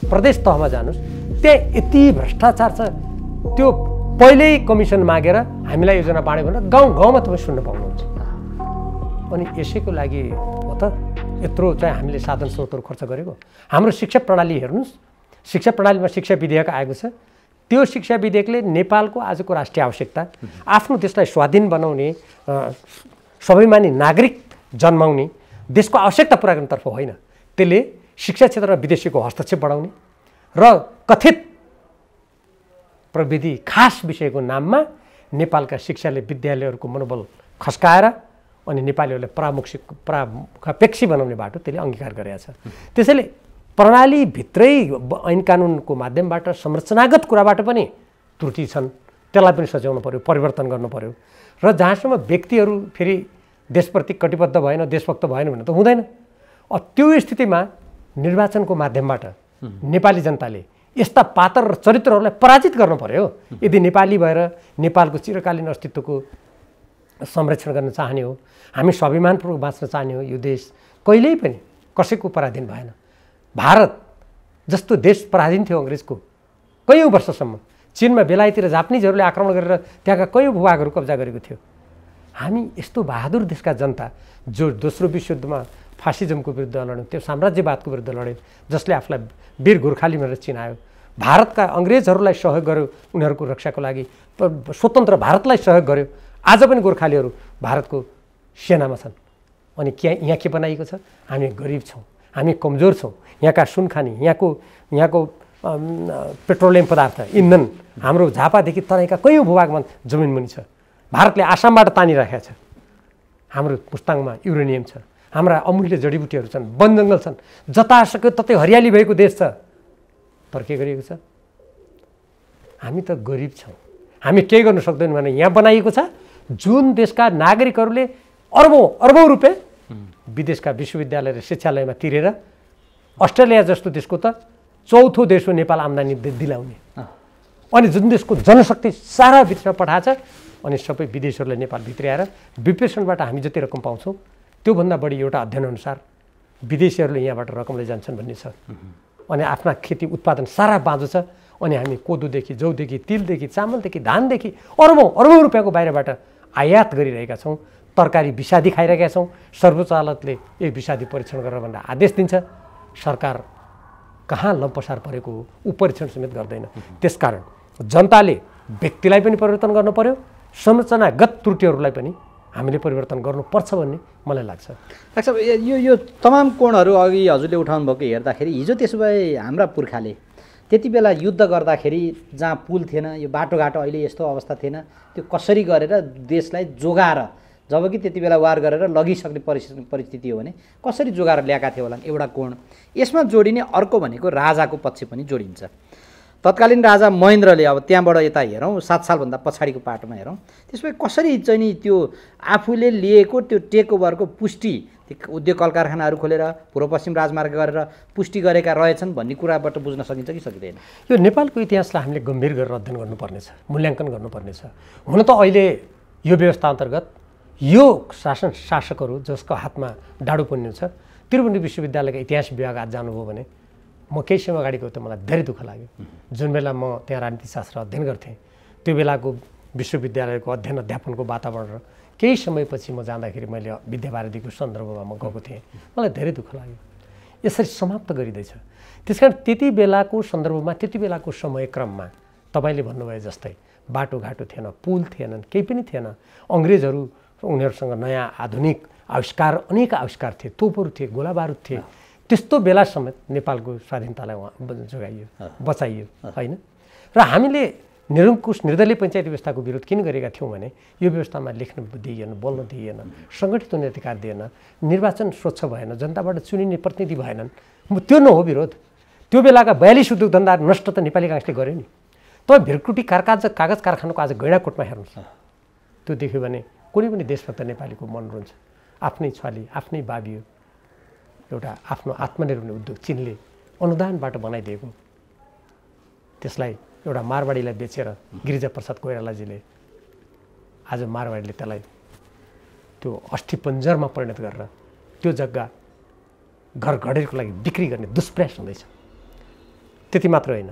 प्रदेश तहमा जानुस्, त्यहाँ यति भ्रष्टाचार छ। त्यो पहिल्यै कमिसन मागेर हामीलाई योजना बाँड्यो भनेर गाउँ गाउँमा तपाईँ सुन्न पाउनुहुन्छ। अनि यसैको लागि हो त यत्रो चाहिँ हामीले साधन स्रोतहरू खर्च गरेको। हाम्रो शिक्षा प्रणाली हेर्नुहोस्, शिक्षा प्रणालीमा शिक्षा विधेयक आएको छ। त्यो शिक्षा विधेयकले नेपालको आजको राष्ट्रिय आवश्यकता, आफ्नो देशलाई स्वाधीन बनाउने, स्वाभिमानी नागरिक जन्माउने, देशको आवश्यकता पुरा गर्नेतर्फ होइन। त्यसले शिक्षा क्षेत्रमा विदेशीको हस्तक्षेप बढाउने र कथित प्रविधि खास विषयको नाममा नेपालका शिक्षाले विद्यालयहरूको मनोबल खस्काएर अनि नेपालीहरूलाई प्रामुखापेक्षी बनाउने बाटो त्यसले अङ्गीकार गरेको छ। त्यसैले प्रणालीभित्रै ऐन कानुनको माध्यमबाट संरचनागत कुराबाट पनि त्रुटि छन्, त्यसलाई पनि सच्याउनु पर्यो, परिवर्तन गर्नु पर्यो। र जहाँसम्म व्यक्तिहरू फेरि देशप्रति कटिबद्ध भएन, देशभक्त भएन भने त हुँदैन। त्यो स्थितिमा निर्वाचनको माध्यमबाट नेपाली जनताले यस्ता पात्र र चरित्रहरूलाई पराजित गर्नु पर्यो। यदि नेपाली भएर नेपालको चिरकालीन अस्तित्वको संरक्षण गर्न चाहने हो, हामी स्वाभिमानपूर्वक बाँच्न चाहने हो, यो देश कहिल्यै पनि कसैको पराधीन भएन। भारत जस्तो देश पराधीन थियो अङ्ग्रेजको कैयौँ वर्षसम्म। चीनमा बेलायती र जापानिजहरूले आक्रमण गरेर त्यहाँका कैयौँ भूभागहरू कब्जा गरेको थियो। हामी यस्तो बहादुर देशका जनता जो दोस्रो विश्वयुद्धमा फासिजमको विरुद्ध लड्यौँ, त्यो साम्राज्यवादको विरुद्ध लड्यौँ, जसले आफूलाई वीर गोर्खाली भनेर चिनायो। भारतका अङ्ग्रेजहरूलाई सहयोग गर्यो उनीहरूको रक्षाको लागि, स्वतन्त्र भारतलाई सहयोग गर्यो। आज पनि गोर्खालीहरू भारतको सेनामा छन्। अनि यहाँ के बनाइएको छ? हामी गरिब छौँ, हामी कमजोर छौँ। यहाँका सुनखानी, यहाँको पेट्रोलियम पदार्थ, इन्धन हाम्रो झापादेखि तराईका कैयौँ भूभागमा जमिन मुनि छ। भारतले आसामबाट तानिराखेको छ। हाम्रो मुस्ताङमा युरेनियम छ, हाम्रा अमूल्य जडीबुटीहरू छन्, वन जङ्गल छन्, जतासक्यो ततै हरियाली भएको देश छ। तर के गरिएको छ? हामी त गरिब छौँ, हामी केही गर्न सक्दैनौँ भने यहाँ बनाइएको छ जुन देशका नागरिकहरूले अर्बौँ रुपियाँ विदेशका विश्वविद्यालय र शिक्षालयमा तिरेर अस्ट्रेलिया जस्तो देशको त चौथो देश हो नेपाल आम्दानी दिलाउने। अनि जुन देशको जनशक्ति सारा विदेशमा पठाएको छ, अनि सबै विदेशीहरूलाई नेपाल भित्र आएर विप्रेषणबाट हामी जति रकम पाउँछौँ त्योभन्दा बढी एउटा अध्ययनअनुसार विदेशीहरूले यहाँबाट रकम लैजान्छन् भन्ने छ। अनि आफ्ना खेती उत्पादन सारा बाँझो छ। अनि हामी कोदोदेखि, जौदेखि, तिलदेखि, चामलदेखि, धानदेखि अर्बौँ रुपियाँको बाहिरबाट आयात गरिरहेका छौँ। तरकारी विषादी खाइरहेका छौँ। सर्वोच्च अदालतले यो विषादी परीक्षण गरेर भनेर आदेश दिन्छ। सरकार कहाँ लम्पसार परेको हो, ऊ परीक्षण समेत गर्दैन। त्यसकारण जनताले व्यक्तिलाई पनि परिवर्तन गर्नु पर्यो, संरचनागत त्रुटिहरूलाई पनि हामीले परिवर्तन गर्नुपर्छ भन्ने मलाई लाग्छ। डाक्टर साहब, यो तमाम कोणहरू अघि हजुरले उठाउनु भएको हेर्दाखेरि हिजो त्यसो भए हाम्रा पुर्खाले त्यति बेला युद्ध गर्दाखेरि जहाँ पुल थिएन, यो बाटोघाटो अहिले यस्तो अवस्था थिएन, त्यो कसरी गरेर देशलाई जोगाएर, जबकि त्यति बेला वार गरेर लगिसक्ने परिस्थिति हो भने कसरी जोगाएर ल्याएका थियो होला एउटा कोण। यसमा जोडिने अर्को भनेको राजाको पक्ष पनि जोडिन्छ। तत्कालीन राजा महेन्द्रले, अब त्यहाँबाट यता हेरौँ 7 सालभन्दा पछाडिको पाटोमा हेरौँ, त्यसपछि कसरी चाहिँ नि त्यो आफूले लिएको त्यो टेक ओभरको पुष्टि, उद्योग कल कारखानाहरू खोलेर पूर्व पश्चिम राजमार्ग गरेर पुष्टि गरेका रहेछन् भन्ने कुराबाट बुझ्न सकिन्छ कि सकिँदैन? यो नेपालको इतिहासलाई हामीले गम्भीर गरेर अध्ययन गर्नुपर्नेछ, मूल्याङ्कन गर्नुपर्नेछ। हुन त अहिले यो व्यवस्था अन्तर्गत यो शासकहरू जसको हातमा डाडु पुन्नु छ, त्रिभुवन विश्वविद्यालयका इतिहास विभाग आज जानुभयो भने म केही समय अगाडि गएको त मलाई धेरै दुःख लाग्यो। जुन बेला म त्यहाँ राजनीतिशास्त्र अध्ययन गर्थेँ, त्यो बेलाको विश्वविद्यालयको अध्ययन अध्यापनको वातावरण र केही समयपछि म जाँदाखेरि मैले विद्यावारिधीको सन्दर्भमा म गएको थिएँ, मलाई धेरै दुःख लाग्यो। यसरी समाप्त गरिँदैछ। त्यस कारण त्यति बेलाको सन्दर्भमा, त्यति बेलाको समयक्रममा तपाईँले भन्नुभयो जस्तै बाटोघाटो थिएन, पुल थिएनन्, केही पनि थिएन। अङ्ग्रेजहरू, उनीहरूसँग नयाँ आधुनिक आविष्कार, अनेक आविष्कार थिए, तोपहरू थिए, गोला बारुद थिए। त्यस्तो बेला समेत नेपालको स्वाधीनतालाई जोगाइयो, बचाइयो, होइन? र हामीले निरङ्कुश निर्दलीय पञ्चायत व्यवस्थाको विरोध किन गरेका थियौँ भने यो व्यवस्थामा लेख्न दिइएन, बोल्न दिइएन, सङ्गठित हुने अधिकार दिएन, निर्वाचन स्वच्छ भएन, जनताबाट चुनिने प्रतिनिधि भएनन्। त्यो न हो विरोध। त्यो बेलाका 42 उद्योग धन्दाहरू नष्ट त नेपाली काङ्ग्रेसले गर्यो नि। तपाईँ भिरकुटी कागज कारखानाको आज गैँडाकोटमा हेर्नुहोस्, त्यो देख्यो भने कुनै पनि देशभक्त नेपालीको मन रुन्छ। आफ्नै छली, आफ्नै बाबियो, एउटा आफ्नो आत्मनिर्भर उद्योग चीनले अनुदानबाट बनाइदिएको, त्यसलाई एउटा मारवाडीलाई बेचेर गिरिजाप्रसाद कोइरालाजीले आज मारवाडीले त्यसलाई त्यो अस्थिपञ्जरमा परिणत गरेर त्यो जग्गा घर घडेरीको लागि बिक्री गर्ने दुष्प्रयास हुँदैछ। त्यति मात्र होइन,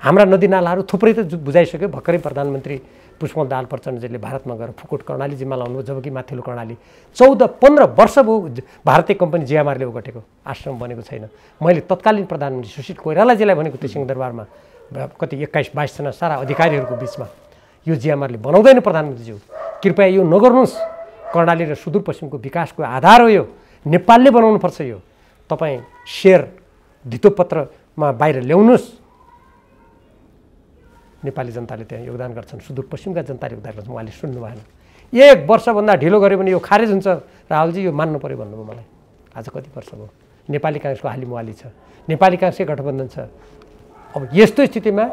हाम्रा नदीनालाहरू थुप्रै त बुझाइसक्यो। भर्खरै प्रधानमन्त्री पुष्पकमल दाहाल प्रचण्डजीले भारतमा गएर फुकुट कर्णाली जिम्मा लाउनुभयो, जबकि माथिल्लो कर्णाली 14-15 वर्ष भयो भारतीय कम्पनी जिएमआरले ओगटेको, आश्रम बनेको छैन। मैले तत्कालीन प्रधानमन्त्री सुशील कोइरालाजीलाई भनेको थियो सिंहदरबारमा, कति 21-22 जना सारा अधिकारीहरूको बिचमा, यो जिएमआरले बनाउँदैन प्रधानमन्त्रीज्यू, कृपया यो नगर्नुहोस्, कर्णाली र सुदूरपश्चिमको विकासको आधार हो यो, नेपालले बनाउनुपर्छ, यो तपाईँ सेयर धितोपत्रमा बाहिर ल्याउनुहोस्। नेपाली जनताले त्यहाँ योगदान गर्छन्, सुदूरपश्चिमका जनताले योगदान गर्छन्, उहाँले सुन्नु भएन। 1 वर्षभन्दा ढिलो गऱ्यो भने यो खारेज हुन्छ राहुलजी, यो मान्नु पऱ्यो भन्नुभयो मलाई। आज कति वर्ष भयो, नेपाली काङ्ग्रेसको हालिमुहाली छ, नेपाली काङ्ग्रेसकै गठबन्धन छ। अब यस्तो स्थितिमा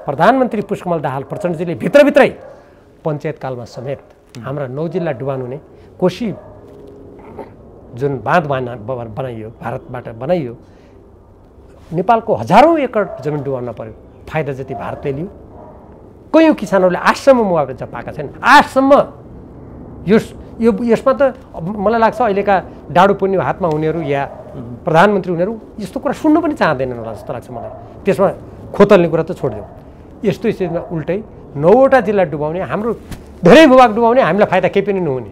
प्रधानमन्त्री पुष्पकमल दाहाल प्रचण्डजीले भित्रभित्रै पञ्चायतकालमा समेत हाम्रा 9 जिल्ला डुबान हुने कोशी जुन बाँध बनाइयो, भारतबाट बनाइयो, नेपालको हजारौँ एकड जमिन डुबाउन पर्यो, फाइदा जति भारतले लियो। कयौँ किसानहरूले आजसम्म मुआवजा पाएका छैनन्, आजसम्म। यसमा त मलाई लाग्छ अहिलेका डाडु पुण्य हातमा हुनेहरू या प्रधानमन्त्री हुनेहरू यस्तो कुरा सुन्नु पनि चाहँदैनन् होला जस्तो लाग्छ मलाई। त्यसमा खोतल्ने कुरा त छोडिदिउँ। यस्तो स्थितिमा उल्टै 9वटा जिल्ला डुबाउने, हाम्रो धेरै भूभाग डुबाउने, हामीलाई फाइदा केही पनि नहुने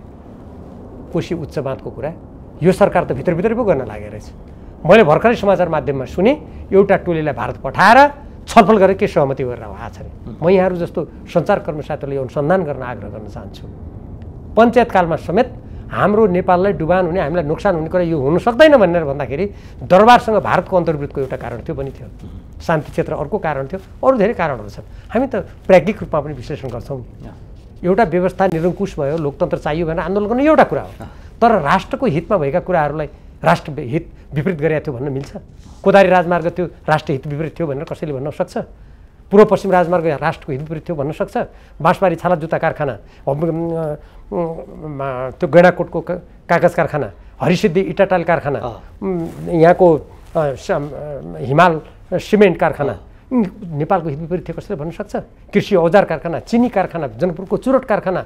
कोशी उच्च बाँधको कुरा यो सरकार त भित्रभित्रै पो गर्न लागेको रहेछ। मैले भर्खरै समाचार माध्यममा सुने एउटा टोलीलाई भारत पठाएर छलफल गरेर के सहमति गरेर आएको छ अरे। म यहाँहरू जस्तो सञ्चारकर्मी साथीहरूले अनुसन्धान गर्न आग्रह गर्न चाहन्छु। पञ्चायतकालमा समेत हाम्रो नेपाललाई डुबान हुने, हामीलाई नोक्सान हुने कुरा यो हुन सक्दैन भनेर भन्दाखेरि दरबारसँग भारतको अन्तर्वृत्तको एउटा कारण त्यो पनि थियो, शान्ति क्षेत्र अर्को कारण थियो, अरू धेरै कारणहरू छन्। हामी त प्राज्ञिक रूपमा पनि विश्लेषण गर्छौँ। एउटा व्यवस्था निरङ्कुश भयो, लोकतन्त्र चाहियो भनेर आन्दोलन गर्नु एउटा कुरा हो, तर राष्ट्रको हितमा भएका कुराहरूलाई राष्ट्र हित विपरीत गरेको थियो भन्न मिल्छ? कोदारी राजमार्ग त्यो राष्ट्र हित विपरीत थियो भनेर कसैले भन्न सक्छ? पूर्व पश्चिम राजमार्ग राष्ट्रको हित विपरीत थियो भन्न सक्छ? बाँसबारी छाला जुत्ता कारखाना, त्यो गैँडाकोटको कागज कारखाना, हरिसिद्धि इटाटाल कारखाना, यहाँको हिमाल सिमेन्ट कारखाना नेपालको हित विपरीत थियो कसैले भन्न सक्छ? कृषि औजार कारखाना, चिनी कारखाना, जनकपुरको चुरोट कारखाना,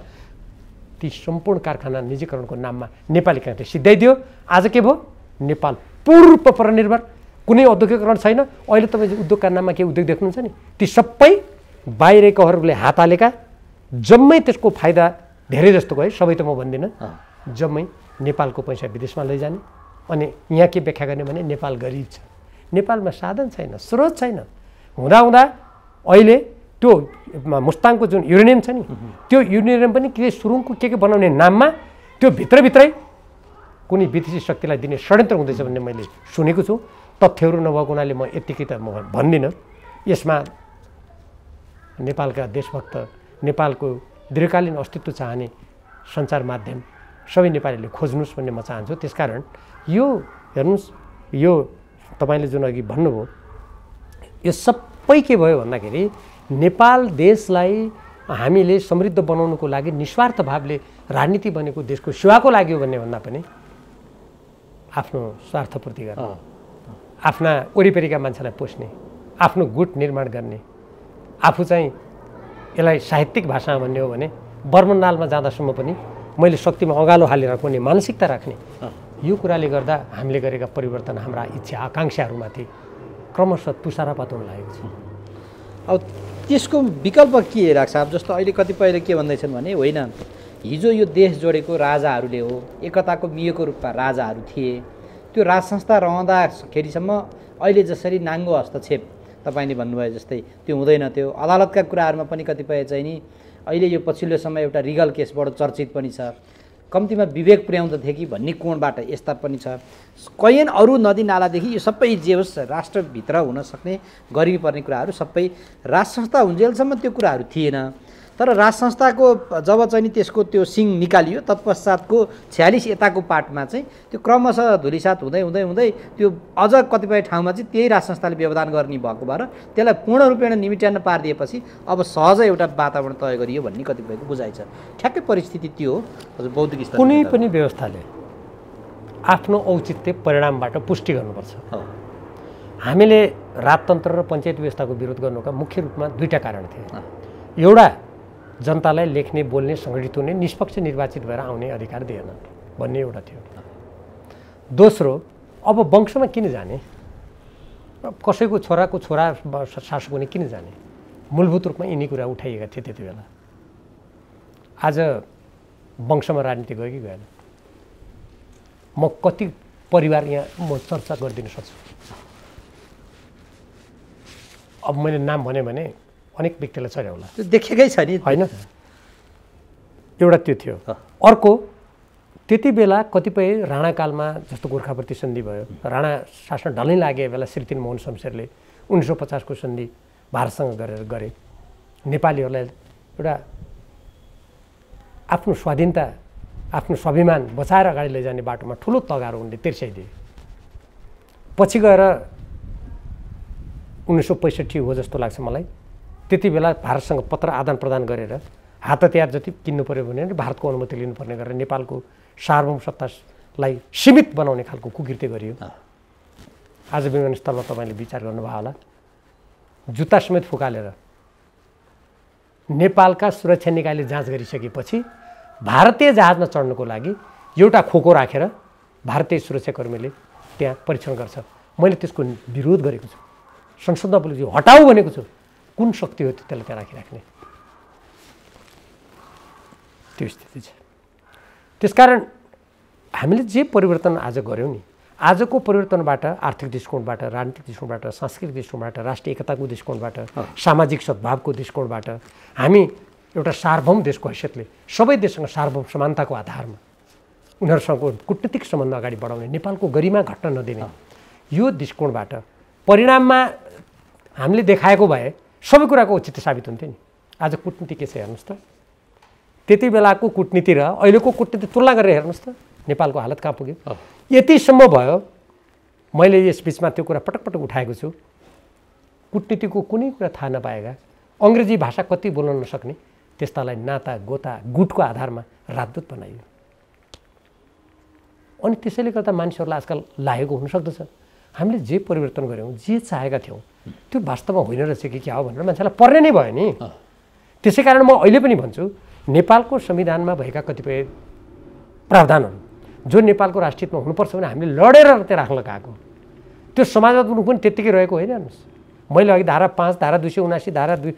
ती सम्पूर्ण कारखाना निजीकरणको नाममा नेपाली काङ्ग्रेसले सिद्ध्याइदियो। आज के भयो? नेपाल पूर्ण परनिर्भर, कुनै औद्योगिकरण छैन। अहिले तपाईँ उद्योगका नाममा के उद्योग देख्नुहुन्छ नि, ती सबै बाहिरकोहरूले हात हालेका, जम्मै त्यसको फाइदा धेरै जस्तो गयो, सबै त म भन्दिनँ, जम्मै नेपालको पैसा विदेशमा लैजाने। अनि यहाँ के व्याख्या गर्ने भने नेपाल गरिब छ, नेपालमा साधन छैन, स्रोत छैन। हुँदाहुँदा अहिले त्यो मुस्ताङको जुन युरेनियम छ नि, त्यो युरेनियम पनि के सुरुङको के बनाउने नाममा त्यो भित्रभित्रै कुनै विदेशी शक्तिलाई दिने षड्यन्त्र हुँदैछ भन्ने मैले सुनेको छु। तथ्यहरू नभएको हुनाले म यत्तिकै त म भन्दिनँ। यसमा नेपालका देशभक्त, नेपालको दीर्घकालीन अस्तित्व चाहने सञ्चार माध्यम सबै नेपालीले खोज्नुहोस् भन्ने म चाहन्छु। त्यसकारण यो हेर्नुहोस्, यो तपाईँले जुन अघि भन्नुभयो, यो सबै के भयो भन्दाखेरि नेपाल देशलाई हामीले समृद्ध बनाउनुको लागि निस्वार्थ भावले राजनीति बनेको देशको सेवाको लागि हो भन्ने भन्दा पनि आफ्नो स्वार्थपूर्ति गर्ने, आफ्ना वरिपरिका मान्छेलाई पोस्ने, आफ्नो गुट निर्माण गर्ने, आफू चाहिँ यसलाई साहित्यिक भाषामा भन्ने हो भने बर्मनलालमा जाँदासम्म पनि मैले शक्तिमा अँगालो हालेर राख्ने मानसिकता राख्ने, यो कुराले गर्दा हामीले गरेका परिवर्तन हाम्रा इच्छा आकाङ्क्षाहरूमाथि क्रमशः तुषारपात हुन लागेको छ। अब त्यसको विकल्प के राख्छ? अब जस्तो अहिले कतिपयले के भन्दैछन् भने होइन, हिजो यो देश जोडेको राजाहरूले हो, एकताको मिएको रूपमा राजाहरू थिए, त्यो राज संस्था रहँदाखेरिसम्म अहिले जसरी नाङ्गो हस्तक्षेप तपाईँले भन्नुभयो जस्तै त्यो हुँदैन थियो। अदालतका कुराहरूमा पनि कतिपय चाहिँ नि अहिले यो पछिल्लो समय एउटा रिगल केसबाट चर्चित पनि छ, कम्तीमा विवेक पुर्याउँदथे कि भन्ने कोणबाट यस्ता पनि छ। कैयन अरू नदी नालादेखि यो सबै जे होस् राष्ट्रभित्र हुन सक्ने गरिबी पर्ने कुराहरू सबै राज संस्था हुन्जेलसम्म त्यो कुराहरू थिएन। तर राज संस्थाको जब चाहिँ नि त्यसको त्यो सिङ निकालियो, तत्पश्चातको 46 यताको पार्टमा चाहिँ त्यो क्रमशः धुलिसात हुँदै हुँदै हुँदै त्यो अझ कतिपय ठाउँमा चाहिँ त्यही राज संस्थाले व्यवधान गर्ने भएको भएर त्यसलाई पूर्ण रूपेण निमिट्यान्न पारिदिएपछि अब सहज एउटा वातावरण तय गरियो भन्ने कतिपयको बुझाइ छ। ठ्याक्कै परिस्थिति त्यो हो हजुर, बौद्धिक स्तर कुनै पनि व्यवस्थाले आफ्नो औचित्य परिणामबाट पुष्टि गर्नुपर्छ। हामीले राजतन्त्र र पञ्चायत व्यवस्थाको विरोध गर्नुका मुख्य रूपमा दुईटा कारण थिए। एउटा, जनतालाई लेख्ने, बोल्ने, सङ्गठित हुने, निष्पक्ष निर्वाचित भएर आउने अधिकार दिएन भन्ने एउटा थियो। दोस्रो, अब वंशमा किन जाने? कसैको छोराको छोरा शासक हुने किन जाने? मूलभूत रूपमा यिनी कुरा उठाइएका थिए त्यति बेला। आज वंशमा राजनीति गयो कि गएन? म कति परिवार यहाँ म चर्चा गरिदिन सक्छु। अब मैले नाम भने अनेक व्यक्तिलाई चढाउला, त्यो देखेकै छ नि, होइन? एउटा त्यो थियो। अर्को त्यति बेला कतिपय राणाकालमा जस्तो गोर्खापति सन्धि भयो, राणा शासन ढलै लागे बेला श्री 3 मोहन शमशेरले 1950 को सन्धि भारतसँग गरे। नेपालीहरूलाई एउटा आफ्नो स्वाधीनता, आफ्नो स्वाभिमान बचाएर अगाडि लैजाने बाटोमा ठुलो तगारो उनले तिर्साइदिए। पछि गएर 1965 हो जस्तो लाग्छ मलाई, त्यति बेला भारतसँग पत्र आदान प्रदान गरेर हात हतियार जति किन्नु पर्यो भने भारतको अनुमति लिनुपर्ने गरेर नेपालको सार्वभौम सत्तालाई सीमित बनाउने खालको कुकृत्य गरियो। आज विमानस्थलमा तपाईँले विचार गर्नुभयो होला, जुत्ता समेत फुकालेर नेपालका सुरक्षा निकायले जाँच गरिसकेपछि भारतीय जहाजमा चढ्नको लागि एउटा खोको राखेर भारतीय सुरक्षाकर्मीले त्यहाँ परीक्षण गर्छ। मैले त्यसको विरोध गरेको छु, संसदमा बोलेको छु, हटाऊ भनेको छु। कुन शक्ति हो त्यसलाई त्यहाँ राखिराख्ने? त्यो स्थिति छ। त्यसकारण हामीले जे परिवर्तन आज गऱ्यौँ नि, आजको परिवर्तनबाट आर्थिक दृष्टिकोणबाट, राजनीतिक दृष्टिकोणबाट, सांस्कृतिक दृष्टिकोणबाट, राष्ट्रिय एकताको दृष्टिकोणबाट, सामाजिक सद्भावको दृष्टिकोणबाट हामी एउटा सार्वभौम देशको हैसियतले सबै देशसँग सार्वभौम समानताको आधारमा उनीहरूसँग कूटनीतिक सम्बन्ध अगाडि बढाउने, नेपालको गरिमा घट्न नदिने, यो दृष्टिकोणबाट परिणाममा हामीले देखाएको भए सबै कुराको औचित्य साबित हुन्थ्यो नि। आज कूटनीति के छ हेर्नुहोस् त। त्यति बेलाको कूटनीति र अहिलेको कूटनीति तुलना गरेर हेर्नुहोस् त, नेपालको हालत कहाँ पुग्यो। यतिसम्म भयो, मैले यस बिचमा त्यो कुरा पटक पटक उठाएको छु, कूटनीतिको कुनै कुरा थाहा नपाएका, अङ्ग्रेजी भाषा कति बोल्न नसक्ने त्यस्तालाई नाता गोता गुटको आधारमा राजदूत बनाइयो। अनि त्यसैले गर्दा मानिसहरूलाई आजकल लागेको हुनसक्दछ हामीले जे परिवर्तन गऱ्यौँ, जे चाहेका थियौँ त्यो वास्तवमा होइन रहेछ कि क्या हो भनेर मान्छेलाई पर्ने नै भयो नि। त्यसै कारण म अहिले पनि भन्छु, नेपालको संविधानमा भएका कतिपय प्रावधानहरू जो नेपालको राष्ट्रियतमा हुनुपर्छ भने हामीले लडेर त्यहाँ राख्न गएको, त्यो समाजवाद पनि त्यत्तिकै रहेको होइन। हेर्नुहोस्, मैले अघि धारा 5, धारा 279, धारा 2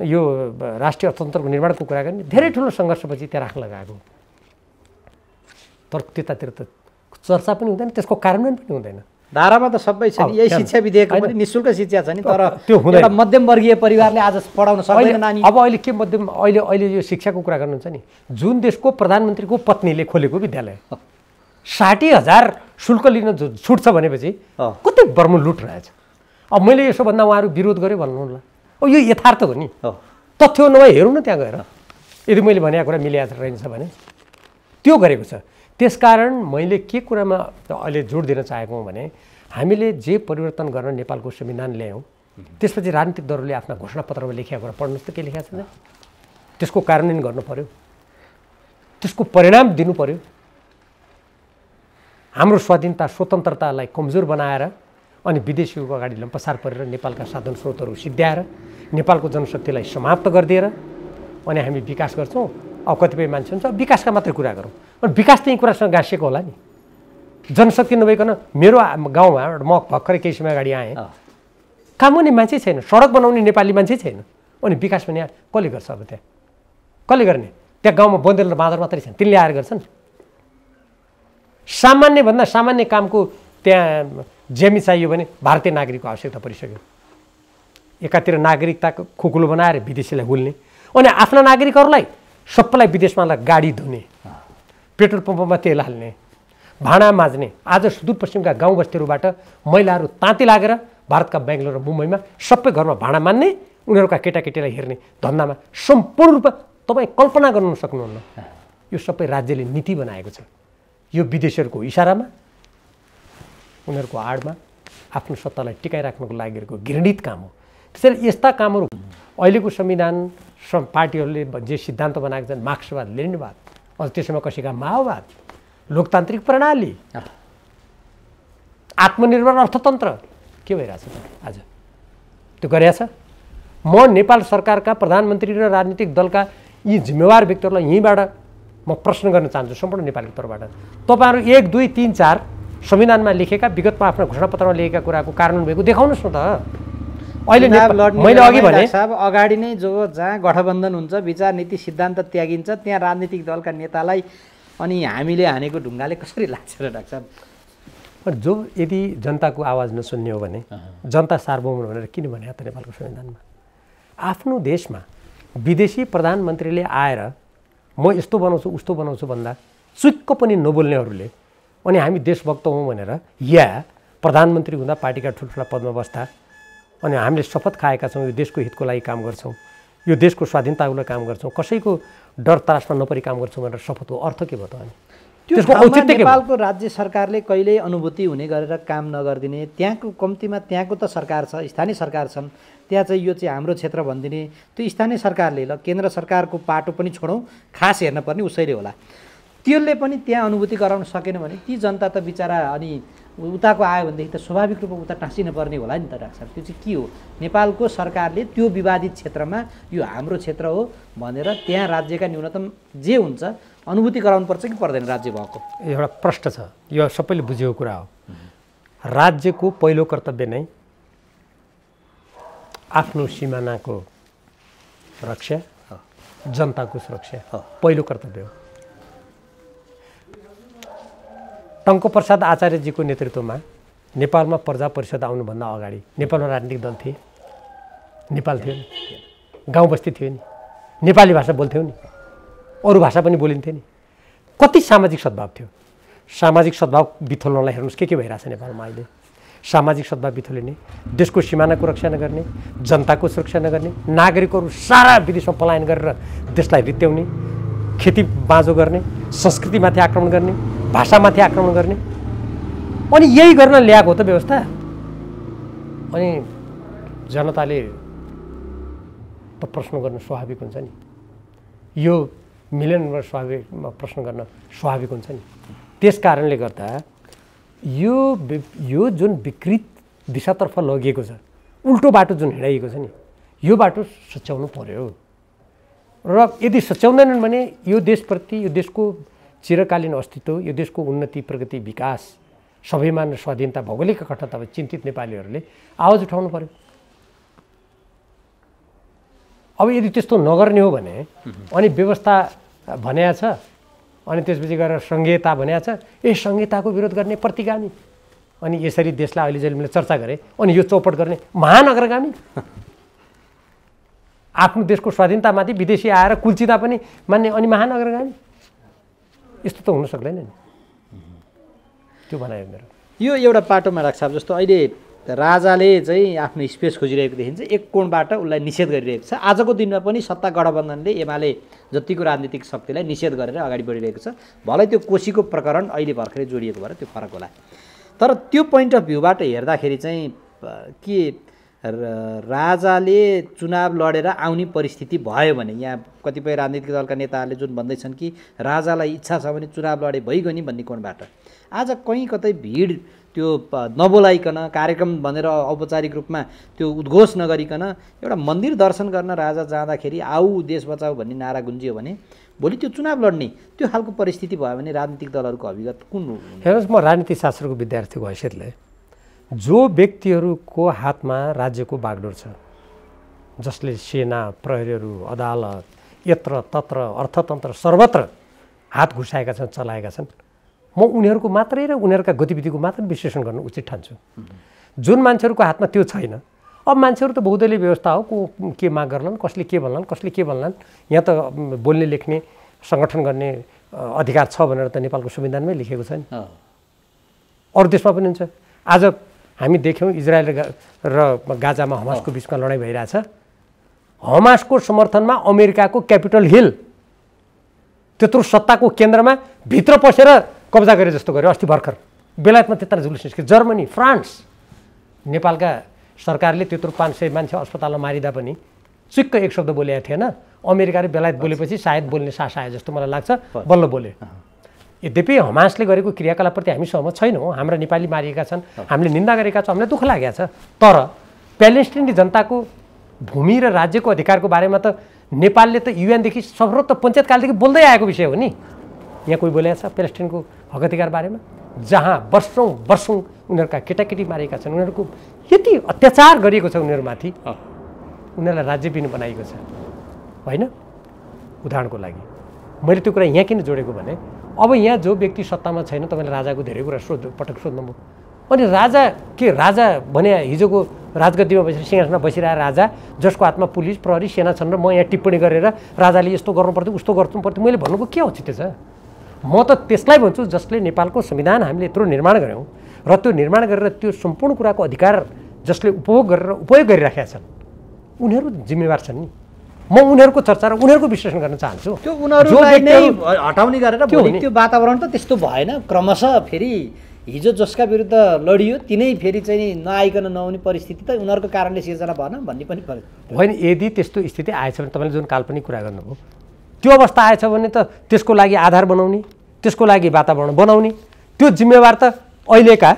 यो राष्ट्रिय अर्थतन्त्रको निर्माणको कुरा गर्ने, धेरै ठुलो सङ्घर्षपछि त्यहाँ राख्न गएको, तर त्यतातिर त चर्चा पनि हुँदैन, त्यसको कार्यान्वयन पनि हुँदैन। धारामा त सबै छ नि, यही शिक्षा विधेयकमा पनि निःशुल्क शिक्षा छ नि, तर त्यो हुँदैन। एउटा मध्यमवर्गीय परिवारले आज पढाउन सक्दैन नानी। अब अहिले के मध्यम, अहिले यो शिक्षाको कुरा गर्नुहुन्छ नि, जुन देशको प्रधानमन्त्रीको पत्नीले खोलेको विद्यालय 60,000 शुल्क लिन छुट्छ भनेपछि कति बर्मु लुट रहेछ। अब मैले यसो भन्दा उहाँहरू विरोध गरेँ भन्नुहुला, अब यो यथार्थ हो नि, तथ्य हो। नभए हेरौँ न त्यहाँ गएर, यदि मैले भनेको कुरा मिलेको रहन्छ भने त्यो गरेको छ। त्यसकारण मैले के कुरामा अहिले जोड दिन चाहेको हुँ भने हामीले जे परिवर्तन गर्न नेपालको संविधान ल्यायौँ, त्यसपछि राजनीतिक दलहरूले आफ्ना घोषणापत्रमा लेखेका कुरा पढ्नुहोस् त, के लेखेको छ, त्यसको कार्यान्वयन गर्नु पर्यो, त्यसको परिणाम दिनु पर्यो। हाम्रो स्वाधीनता स्वतन्त्रतालाई कमजोर बनाएर अनि विदेशीको अगाडि लम्पसार परेर नेपालका साधन स्रोतहरू सिद्ध्याएर नेपालको जनशक्तिलाई समाप्त गरिदिएर अनि हामी विकास गर्छौँ। अब कतिपय मान्छे हुन्छ विकासका मात्रै कुरा गरौँ, अनि विकास त यी कुरासँग गाँसिएको होला नि। जनशक्ति नभइकन मेरो गाउँमा म भर्खरै केही समय अगाडि आएँ, काम गर्ने मान्छे छैन, सडक बनाउने नेपाली मान्छे छैन, अनि विकास पनि यहाँ कसले गर्छ? अब त्यहाँ कसले गर्ने? त्यहाँ गाउँमा बन्देल र बाँदर मात्रै छन्, तिनले आएर गर्छन्। सामान्यभन्दा सामान्य कामको त्यहाँ जेमी चाहियो भने भारतीय नागरिकको आवश्यकता परिसक्यो। एकातिर नागरिकताको खुकुलो बनाएर विदेशीलाई हुल्ने, अनि आफ्ना नागरिकहरूलाई सबैलाई विदेशमा गाडी धुने, पेट्रोल पम्पमा तेल हाल्ने, भाँडा माझ्ने। आज सुदूरपश्चिमका गाउँ बस्तीहरूबाट महिलाहरू ताँती लागेर भारतका बेङ्गलोर र मुम्बईमा सबै घरमा भाँडा मान्ने, उनीहरूका केटाकेटीलाई हेर्ने धन्दामा सम्पूर्ण रूपमा तपाईँ कल्पना गर्न सक्नुहुन्न। यो सबै राज्यले नीति बनाएको छ, यो विदेशीहरूको इसारामा, उनीहरूको आडमा आफ्नो सत्तालाई टिकाइराख्नको लागि गरेको घृणित काम हो। त्यसैले यस्ता कामहरू अहिलेको संविधान पार्टीहरूले जे सिद्धान्त बनाएका छन्, मार्क्सवाद, लेनिनवाद, अझ त्यसैमा कसैका माओवाद, लोकतान्त्रिक प्रणाली, आत्मनिर्भर अर्थतन्त्र, के भइरहेछ आज? त्यो गरिरहेछ। म नेपाल सरकारका प्रधानमन्त्री र राजनीतिक दलका यी जिम्मेवार व्यक्तिहरूलाई यहीँबाट म प्रश्न गर्न चाहन्छु, सम्पूर्ण नेपालीको तर्फबाट। तपाईँहरू 1, 2, 3, 4 संविधानमा लेखेका विगतमा आफ्ना घोषणापत्रमा लेखेका कुराको कार्यान्वयन भएको देखाउनुहोस् न त। अहिले मैले अघि भने अगाडि नै जहाँ गठबन्धन हुन्छ, विचार नीति सिद्धान्त त्यागिन्छ, त्यहाँ राजनीतिक दलका नेतालाई अनि हामीले हानेको ढुङ्गाले कसरी लाग्छ र डाक्टर साहब? जो यदि जनताको आवाज नसुन्ने हो भने जनता सार्वभौम भनेर किन भने त नेपालको संविधानमा? आफ्नो देशमा विदेशी प्रधानमन्त्रीले आएर म यस्तो बनाउँछु उस्तो बनाउँछु भन्दा चुक्क पनि नबोल्नेहरूले अनि हामी देशभक्त हौँ भनेर या प्रधानमन्त्री हुँदा पार्टीका ठुल्ठुला पदमा बस्दा अनि हामीले शपथ खाएका छौँ यो देशको हितको लागि काम गर्छौँ, यो देशको स्वाधीनताको लागि काम गर्छौँ, कसैको डर त्रासमा नपरी काम गर्छौँ भनेर शपथ हो, अर्थ के भयो त? अनि त्यसको औचित्य के? नेपालको राज्य सरकारले कहिल्यै अनुभूति हुने गरेर काम नगरिदिने, त्यहाँको कम्तीमा त्यहाँको त सरकार छ, स्थानीय सरकार छन्, त्यहाँ चाहिँ यो चाहिँ हाम्रो क्षेत्र भनिदिने, त्यो स्थानीय सरकारले ल केन्द्र सरकारको पाटो पनि छोडौँ, खास हेर्न पर्ने उसैले होला, त्यसले पनि त्यहाँ अनुभूति गराउन सकेन भने ती जनता त बिचरा अनि उताको आयो भनेदेखि त स्वाभाविक रूपमा उता टाँसिन पर्ने होला नि त डाक्टर साहब। त्यो चाहिँ के हो? नेपालको सरकारले त्यो विवादित क्षेत्रमा यो हाम्रो क्षेत्र हो भनेर त्यहाँ राज्यका न्यूनतम जे हुन्छ अनुभूति गराउनुपर्छ कि पर्दैन? राज्य भएको एउटा प्रश्न छ, यो सबैले बुझेको कुरा हो। राज्यको पहिलो कर्तव्य नै आफ्नो सिमानाको रक्षा, जनताको सुरक्षा पहिलो कर्तव्य हो। टङ्कप्रसाद आचार्यजीको नेतृत्वमा नेपालमा प्रजा परिषद आउनुभन्दा अगाडि नेपालमा राजनीतिक दल थिए? नेपाल थियो नि, गाउँ बस्ती थियो नि, नेपाली भाषा बोल्थ्यौ नि, अरू भाषा पनि बोलिन्थ्यो नि, कति सामाजिक सद्भाव थियो? सामाजिक सद्भाव बिथोल्नलाई हेर्नुहोस् के भइरहेछ नेपालमा अहिले। सामाजिक सद्भाव बिथोलिने, देशको सिमानाको रक्षा नगर्ने, जनताको सुरक्षा नगर्ने, नागरिकहरू सारा विदेशमा पलायन गरेर देशलाई रित्याउने, खेती बाँझो गर्ने, संस्कृतिमाथि आक्रमण गर्ने, भाषामाथि आक्रमण गर्ने, अनि यही गर्न ल्याएको हो त व्यवस्था। अनि जनताले त प्रश्न गर्न स्वाभाविक हुन्छ नि, यो मिलेन स्वाभाविकमा प्रश्न गर्न स्वाभाविक हुन्छ नि। त्यस कारणले गर्दा यो जुन विकृत दिशातर्फ लगिएको छ, उल्टो बाटो जुन हिँडाइएको छ नि, यो बाटो सच्याउनु पर्यो। र यदि सच्याउँदैनन् भने यो देशप्रति, यो देशको चिरकालीन अस्तित्व, यो देशको उन्नति, प्रगति, विकास, स्वाभिमान र स्वाधीनता, भौगोलिक अखण्डता चिन्तित नेपालीहरूले आवाज उठाउनु पर्यो। अब यदि त्यस्तो नगर्ने हो भने अनि व्यवस्था भनेको छ अनि त्यसपछि गएर संहिता भनेको छ, संहिताको विरोध गर्ने प्रतिगामी, अनि यसरी देशलाई अहिले जहिले मैले चर्चा गरेँ अनि यो चौपट गर्ने महानगरगामी, आफ्नो देशको स्वाधीनतामाथि विदेशी आएर कुल्चिँदा पनि मान्ने अनि महानगरगामी, यस्तो त हुन सक्दैन नि। त्यो भनायो मेरो। यो एउटा पाटोमा डाक्टर साहब जस्तो अहिले राजाले चाहिँ आफ्नो स्पेस खोजिरहेको देखिन्छ, एक कोणबाट उसलाई निषेध गरिरहेको छ। आजको दिनमा पनि सत्ता गठबन्धनले एमाले जतिको राजनीतिक शक्तिलाई निषेध गरेर अगाडि बढिरहेको छ। भलै त्यो कोशीको प्रकरण अहिले भर्खरै जोडिएको भएर त्यो फरक होला, तर त्यो पोइन्ट अफ भ्यूबाट हेर्दाखेरि चाहिँ के राजाले चुनाव लडेर आउने परिस्थिति भयो भने, यहाँ कतिपय राजनीतिक दलका नेताहरूले जुन भन्दैछन् कि राजालाई इच्छा छ भने चुनाव लडे भइगयो नि भन्ने कोणबाट आज कहीँ कतै भिड त्यो नबोलाइकन, कार्यक्रम भनेर औपचारिक रूपमा त्यो उद्घोष नगरिकन एउटा मन्दिर दर्शन गर्न राजा जाँदाखेरि आऊ देश बचाऊ भन्ने नारा गुन्जियो भने भोलि त्यो चुनाव लड्ने त्यो खालको परिस्थिति भयो भने राजनीतिक दलहरूको अभिगत कुन हो? हेर्नुहोस्, म राजनीति शास्त्रको विद्यार्थीको हैसियतले जो व्यक्तिहरूको हातमा राज्यको बागडोर छ, जसले सेना, प्रहरीहरू, अदालत, यत्र तत्र अर्थतन्त्र सर्वत्र हात घुसाएका छन्, चलाएका छन्, म उनीहरूको मात्रै र उनीहरूका गतिविधिको मात्र विश्लेषण गर्न उचित ठान्छु। जुन मान्छेहरूको हातमा त्यो छैन, अब मान्छेहरू त बहुदलीय व्यवस्था हो, को के माग गर्लान्, कसले के भन्लान्, कसले के भन्लान्, यहाँ त बोल्ने लेख्ने सङ्गठन गर्ने अधिकार छ भनेर त नेपालको संविधानमै लेखेको छ नि, अरू देशमा पनि हुन्छ। आज हामी देख्यौँ इजरायल र गाजामा हमासको बिचमा लडाइँ भइरहेछ, हमासको समर्थनमा अमेरिकाको क्यापिटल हिल त्यत्रो सत्ताको केन्द्रमा भित्र पसेर कब्जा गरे जस्तो गर्यो अस्ति भर्खर। बेलायतमा त्यत्रो जुलुस निस्क्यो, जर्मनी, फ्रान्स, नेपालका सरकारले त्यत्रो 500 मान्छे अस्पतालमा मारिँदा पनि चिक्क एक शब्द बोलेको थिएन। अमेरिका र बेलायत बोलेपछि सायद बोल्ने सास आयो जस्तो मलाई लाग्छ, बल्ल बोले। यद्यपि हमासले गरेको क्रियाकलापप्रति हामी सहमत छैनौँ, हाम्रा नेपाली मारिएका छन्, हामीले निन्दा गरेका छौँ, हामीलाई दुःख लागेको छ, तर प्यालेस्टिनी जनताको भूमि र राज्यको अधिकारको बारेमा त नेपालले त युएनदेखि सर्वोत्तम पञ्चायतकालदेखि बोल्दै आएको विषय हो नि। यहाँ कोही बोलेको छ प्यालेस्टिनको हक अधिकार बारेमा? जहाँ वर्षौँ वर्षौँ उनीहरूका केटाकेटी मारेका छन्, उनीहरूको यति अत्याचार गरिएको छ उनीहरूमाथि, उनीहरूलाई राज्य पनि बनाइएको छ होइन। उदाहरणको लागि मैले त्यो कुरा यहाँ किन जोडेको भने अब यहाँ जो व्यक्ति सत्तामा छैन, तपाईँले राजाको धेरै कुरा पटक सोध्नुभयो, अनि राजा के राजा भने हिजोको राजगद्दीमा बसेर सिंहासनमा बसिरहेको राजा जसको हातमा पुलिस प्रहरी सेना छन् र म यहाँ टिप्पणी गरेर राजाले यस्तो गर्नुपर्थ्यो उस्तो गर्नुपर्थ्यो मैले भन्नुको के औचित्य छ? म त त्यसलाई भन्छु जसले नेपालको संविधान हामीले यत्रो निर्माण गऱ्यौँ र त्यो निर्माण गरेर त्यो सम्पूर्ण कुराको अधिकार जसले उपयोग गरिराखेका छन् उनीहरू जिम्मेवार छन् नि। म उनीहरूको चर्चा र उनीहरूको विश्लेषण गर्न चाहन्छु। त्यो उनीहरूलाई नै हटाउने गरेर त्यो वातावरण त त्यस्तो भएन। क्रमशः फेरि हिजो जसका विरुद्ध लडियो तिनै फेरि चाहिँ नआइकन नआउने परिस्थिति त उनीहरूको कारणले सिर्जना भएन भन्ने पनि होइन। यदि त्यस्तो स्थिति आएछ भने तपाईँले जुन काल्पनिक कुरा गर्नुभयो त्यो अवस्था आएछ भने त त्यसको लागि आधार बनाउने, त्यसको लागि वातावरण बनाउने त्यो जिम्मेवार त अहिलेका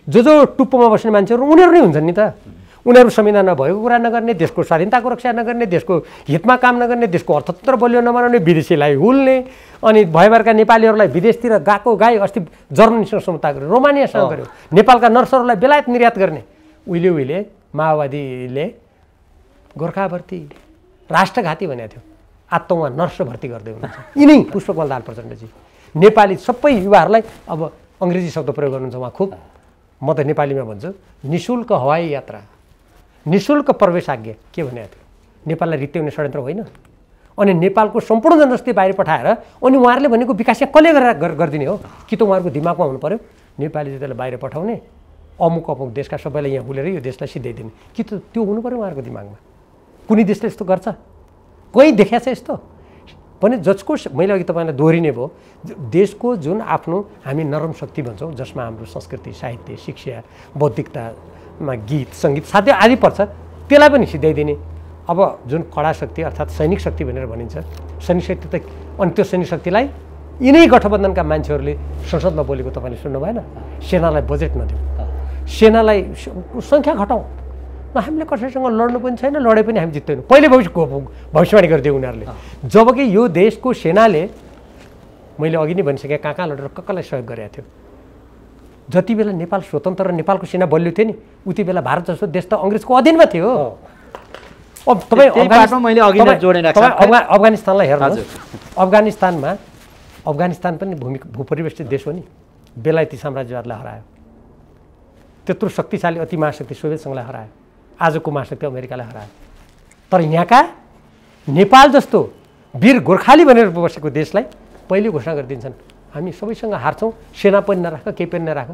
जो टुप्पोमा बस्ने मान्छेहरू उनीहरू नै हुन्छन् नि त। उनीहरू संविधानमा भएको कुरा नगर्ने, देशको स्वाधीनताको रक्षा नगर्ने, देशको हितमा काम नगर्ने, देशको अर्थतन्त्र बलियो नबनाउने, विदेशीलाई हुल्ने, अनि भयभरका नेपालीहरूलाई विदेशतिर गएको गाई अस्ति जर्मनीसँग समझौता गर्यो, रोमानियासँग गर्यो, नेपालका नर्सहरूलाई बेलायत निर्यात गर्ने। उहिले माओवादीले गोर्खा भर्ती राष्ट्रघाती भनेको थियो, आज त उहाँ नर्स भर्ती गर्दै हुनुहुन्छ। यिनै पुष्पकमल दाहाल प्रचण्डजी नेपाली सबै युवाहरूलाई अब अङ्ग्रेजी शब्द प्रयोग गर्नुहुन्छ उहाँ खुब, म त नेपालीमा भन्छु निःशुल्क हवाई यात्रा, निःशुल्क प्रवेशाज्ञा के भनेको थियो? नेपाललाई रित्याउने षड्यन्त्र होइन। अनि नेपालको सम्पूर्ण जनशक्ति बाहिर पठाएर अनि उहाँहरूले भनेको विकास यहाँ कसले गरिदिने हो कि त उहाँहरूको दिमागमा हुनु पऱ्यो नेपाली जतिलाई बाहिर पठाउने, अमुक देशका सबैलाई यहाँ हुलेर यो देशलाई सिधाइदिने, कि त त्यो हुनु पऱ्यो उहाँहरूको दिमागमा। कुनै देशले यस्तो गर्छ? कोही देखाएको छ यस्तो? भने जसको मैले अघि तपाईँलाई दोहोरिने भयो देशको जुन आफ्नो हामी नरम शक्ति भन्छौँ जसमा हाम्रो संस्कृति, साहित्य, शिक्षा, बौद्धिकतामा गीत सङ्गीत साध्य आदि पर्छ त्यसलाई पनि सिधाइदिने। अब जुन कडा शक्ति अर्थात् सैनिक शक्ति भनेर भनिन्छ, सैनिक शक्ति त अनि त्यो सैनिक शक्तिलाई यिनै गठबन्धनका मान्छेहरूले संसदमा बोलेको तपाईँले सुन्नु भएन? सेनालाई बजेट नदिउँ, सेनालाई सङ्ख्या घटाउँ, हामीले कसैसँग लड्नु पनि छैन, लडे पनि हामी जित्दैनौँ, पहिले भविष्यवाणी गरिदियो उनीहरूले। जबकि यो देशको सेनाले मैले अघि नै भनिसकेँ कहाँ लडेर कसलाई सहयोग गरेको थियो। जति बेला नेपाल स्वतन्त्र र नेपालको सेना बलियो थियो नि उति बेला भारत जस्तो देश त अङ्ग्रेजको अधीनमा थियो। अब तपाईँ अफगानिस्तानलाई हेर्नुहोस्, अफगानिस्तान पनि भूपरिवेष्टित देश हो नि, बेलायती साम्राज्यवादलाई हरायो, त्यत्रो शक्तिशाली अति महाशक्ति सोभियत सङ्घलाई हरायो, आजको महाशक्ति अमेरिकालाई हरायो। तर यहाँका नेपाल जस्तो वीर गोर्खाली भनेर बसेको देशलाई पहिले घोषणा गरिदिन्छन् हामी सबैसँग हार्छौँ, सेना पनि नराख, केही पनि नराख,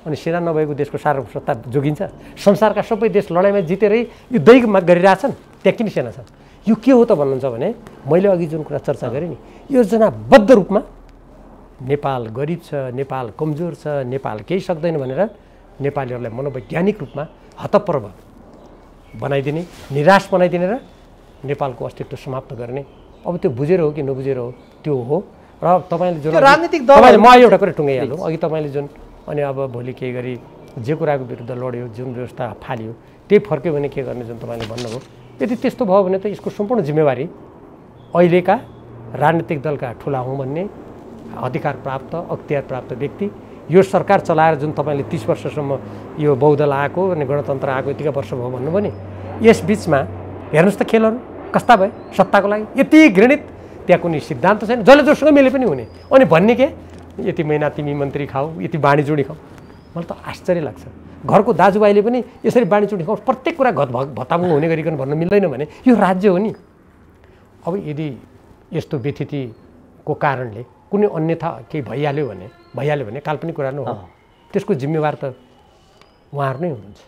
अनि सेना नभएको देशको सार्वभौमसत्ता जोगिन्छ। संसारका सबै देश लडाइँमा जितेरै युद्धै गरिरहेछन्, त्यहाँ किन सेना छ? यो के हो त भन्नुहुन्छ भने मैले अघि जुन कुरा चर्चा गरेँ नि, योजनाबद्ध रूपमा नेपाल गरिब छ, नेपाल कमजोर छ, नेपाल केही सक्दैन भनेर नेपालीहरूलाई मनोवैज्ञानिक रूपमा हतप्रभ बनाइदिने, निराश बनाइदिने र नेपालको अस्तित्व समाप्त गर्ने। अब त्यो बुझेर हो कि नबुझेर हो त्यो हो। र तपाईँले जुन राजनीतिक दल म एउटा कुरा टुङ्गाइहाल्नु अघि तपाईँले जुन अनि अब भोलि केही गरी जे कुराको विरुद्ध लड्यो, जुन व्यवस्था फाल्यो त्यही फर्क्यो भने के गर्ने जुन तपाईँले भन्नुभयो, यदि त्यस्तो भयो भने त यसको सम्पूर्ण जिम्मेवारी अहिलेका राजनीतिक दलका ठुला हुँ भन्ने अधिकार प्राप्त अख्तियार प्राप्त व्यक्ति, यो सरकार चलाएर जुन तपाईँले 30 वर्षसम्म यो बहुदल आएको अनि गणतन्त्र आएको यतिका वर्ष भयो भन्नुभयो नि, यस बिचमा हेर्नुहोस् त खेलहरू कस्ता भए सत्ताको लागि यति घृणित, त्यहाँ कुनै सिद्धान्त छैन, जसले जोसँग मिले पनि हुने, अनि भन्ने के यति महिना तिमी मन्त्री खाऊ, यति बाँडीचुँडी खाऊ। मलाई त आश्चर्य लाग्छ, घरको दाजुभाइले पनि यसरी बाँडीचुँडी खाऊ, प्रत्येक कुरा भत्तामुङ हुने गरिकन भन्नु मिल्दैन भने यो राज्य हो नि। अब यदि यस्तो व्यथितिको कारणले कुनै अन्यथा केही भइहाल्यो भने काल्पनिक कुरा हो, त्यसको जिम्मेवार त उहाँहरू नै हुनुहुन्छ।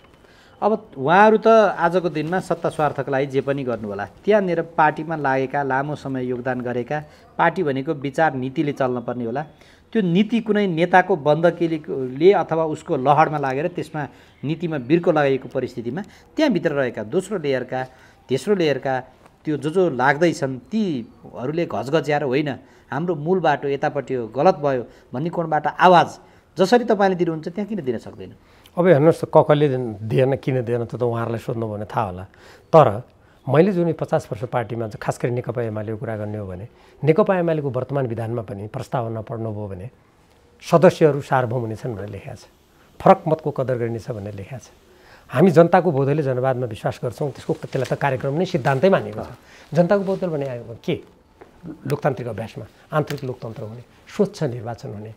अब उहाँहरू त आजको दिनमा सत्ता स्वार्थको लागि जे पनि गर्नु होला, त्यहाँनिर पार्टीमा लागेका लामो समय योगदान गरेका, पार्टी भनेको विचार नीतिले चल्नुपर्ने होला, त्यो नीति कुनै नेताको बन्दकीले अथवा उसको लहरमा लागेर त्यसमा नीतिमा बिर्को लगाइएको परिस्थितिमा त्यहाँभित्र रहेका दोस्रो लेयरका तेस्रो लेयरका त्यो जो लाग्दैछन् तीहरूले घचघच्याएर होइन हाम्रो मूल बाटो यतापट्टि हो, गलत भयो भन्ने कोणबाट आवाज जसरी तपाईँले दिनुहुन्छ त्यहाँ किन दिन सक्दैन? अब हेर्नुहोस् कसले दिएन किन दिएन त उहाँहरूलाई सोध्नु भने थाहा होला। तर मैले जुन 50 वर्ष पार्टीमा खास गरी नेकपा एमालेको कुरा गर्ने हो भने नेकपा एमालेको वर्तमान विधानमा पनि प्रस्तावना पढ्नुभयो भने सदस्यहरू सार्वभौम हुनेछन् भनेर लेखेको छ, फरक मतको कदर गरिनेछ भनेर लेखेको छ। हामी जनताको बहुदलीय जनवादमा विश्वास गर्छौँ, त्यसलाई त कार्यक्रम नै सिद्धान्तै मानेको छ। जनताको बहुदल भने के लोकतान्त्रिक अभ्यासमा आन्तरिक लोकतन्त्र हुने, स्वच्छ निर्वाचन हुने,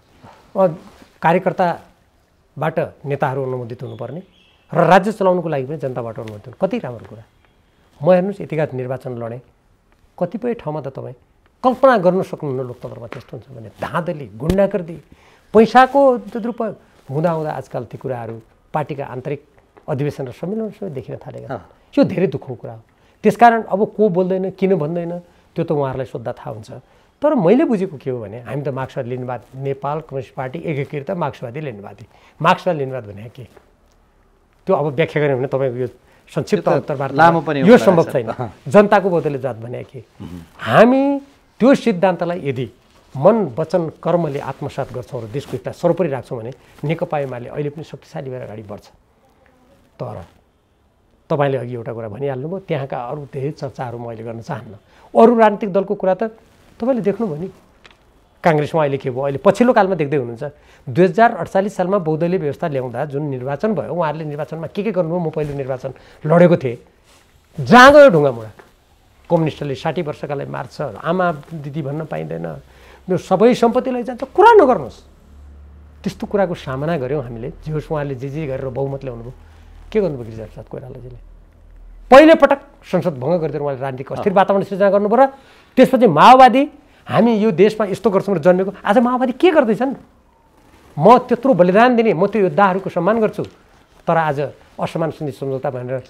कार्यकर्ताबाट नेताहरू अनुमोदित हुनुपर्ने र राज्य चलाउनुको लागि पनि जनताबाट अनुमोदित हुनु। कति राम्रो कुरा। म हेर्नुहोस् यतिका निर्वाचन लडेँ, कतिपय ठाउँमा त तपाईँ कल्पना गर्न सक्नुहुन्न लोकतन्त्रमा त्यस्तो हुन्छ भने धाँधली, गुन्डागर्दी, पैसाको दुरुपयोग हुँदा आजकल ती कुराहरू पार्टीका आन्तरिक अधिवेशन र सम्मेलनसँग देखिन थालेका छन्। यो धेरै दुःखको कुरा हो। त्यसकारण अब को बोल्दैन, किन भन्दैन, त्यो त उहाँहरूलाई सोद्धा थाहा हुन्छ। तर मैले बुझेको के हो भने हामी त मार्क्सवादी लेनिनवाद, नेपाल कम्युनिस्ट पार्टी एकीकृत मार्क्सवादी लेनिनवादी। मार्क्सवादी लेनिनवाद भने के, त्यो अब व्याख्या गऱ्यो भने तपाईँको यो संक्षिप्त उत्तरबाट लामो पनि यो सम्भव छैन। जनताको बहुदलीय जात भने के, हामी त्यो सिद्धान्तलाई यदि मन वचन कर्मले आत्मसात गर्छौँ र देशको हितलाई सर्वोपरि राख्छौँ भने नेकपा एमाले अहिले पनि शक्तिशाली भएर अगाडि बढ्छ। तर तपाईँले अघि एउटा कुरा भनिहाल्नुभयो, त्यहाँका अरू धेरै चर्चाहरू म अहिले गर्न चाहन्न। अरू राजनीतिक दलको कुरा त तपाईँले देख्नुभयो नि, काङ्ग्रेसमा अहिले के भयो, अहिले पछिल्लो कालमा देख्दै हुनुहुन्छ। 2048 सालमा बहुदलीय व्यवस्था ल्याउँदा जुन निर्वाचन भयो, उहाँहरूले निर्वाचनमा के गर्नुभयो, म पहिले निर्वाचन लडेको थिएँ, जहाँ गयो ढुङ्गामुढा। कम्युनिस्टले 60 वर्षकालाई मार्छ, आमा दिदी भन्न पाइँदैन, यो सबै सम्पत्तिलाई जान्छ, कुरा नगर्नुहोस्। त्यस्तो कुराको सामना गऱ्यौँ हामीले। जे होस् उहाँले जे गरेर बहुमत ल्याउनु भयो, के गर्नुभयो गिरिजाप्रसाद कोइरालाजीले? पहिलो पटक संसद भङ्ग गरिदिएर उहाँले राजनीतिक अस्थिर वातावरण सिर्जना गर्नु पर्यो। त्यसपछि माओवादी, हामी यो देशमा यस्तो गर्छौँ र जन्मेको, आज माओवादी के गर्दैछन्? म त्यत्रो बलिदान दिने, म त्यो योद्धाहरूको सम्मान गर्छु, तर आज असमान सन्धि सम्झौता भनेर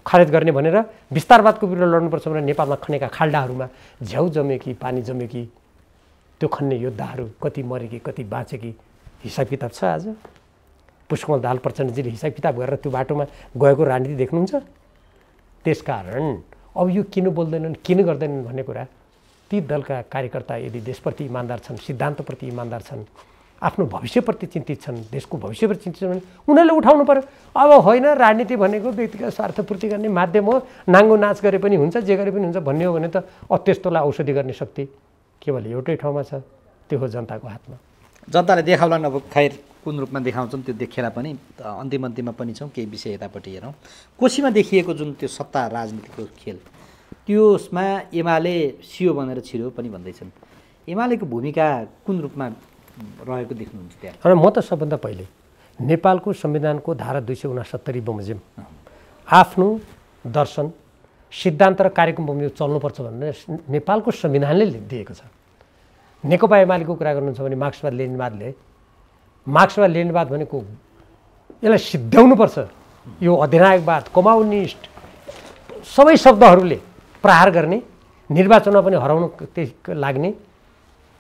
खारेज गर्ने भनेर विस्तारवादको विरुद्ध लड्नुपर्छ भनेर नेपालमा खनेका खाल्डाहरूमा झ्याउ जम्यो कि पानी जम्यो कि त्यो खन्ने योद्धाहरू कति मरे कि कति बाँचे कि हिसाब किताब छ। आज पुष्पकमल दाहाल प्रचण्डजीले हिसाब किताब गरेर त्यो बाटोमा गएको राजनीति देख्नुहुन्छ। त्यसकारण अब यो किन बोल्दैनन्, किन गर्दैनन् भन्ने कुरा, ती दलका कार्यकर्ता यदि देशप्रति इमान्दार छन्, सिद्धान्तप्रति इमान्दार छन्, आफ्नो भविष्यप्रति चिन्तित छन्, देशको भविष्यप्रति चिन्तित छन् भने उनीहरूले उठाउनु पर्यो। अब होइन राजनीति भनेको व्यक्तिगत स्वार्थपूर्ति गर्ने माध्यम हो, नाङ्गो नाच गरे पनि हुन्छ, जे गरे पनि हुन्छ भन्ने हो भने त त्यस्तोलाई औषधि गर्ने शक्ति केवल एउटै ठाउँमा छ, त्यो हो जनताको हातमा। जनताले देखाउलान्, अब खैर कुन रूपमा देखाउँछन् त्यो देखेला पनि अन्तिममा पनि छौँ। केही विषय यतापट्टि हेरौँ। कोशीमा देखिएको जुन त्यो सत्ता राजनीतिको खेल, त्यसमा एमाले सियो भनेर छिर्यो पनि भन्दैछन्। एमालेको भूमिका कुन रूपमा रहेको देख्नुहुन्छ त्यहाँ? र म त सबभन्दा पहिले नेपालको संविधानको धारा 269 बमोजिम आफ्नो दर्शन, सिद्धान्त र कार्यक्रम बमोजिम चल्नुपर्छ भनेर नेपालको संविधानले दिएको छ। नेकपा एमालेको कुरा गर्नुहुन्छ भने मार्क्सवाद लेनिनवाद भनेको यसलाई सिद्ध्याउनुपर्छ, यो अधिनायकवाद, कम्युनिस्ट सबै शब्दहरूले प्रहार गर्ने, निर्वाचनमा पनि हराउन लाग्ने,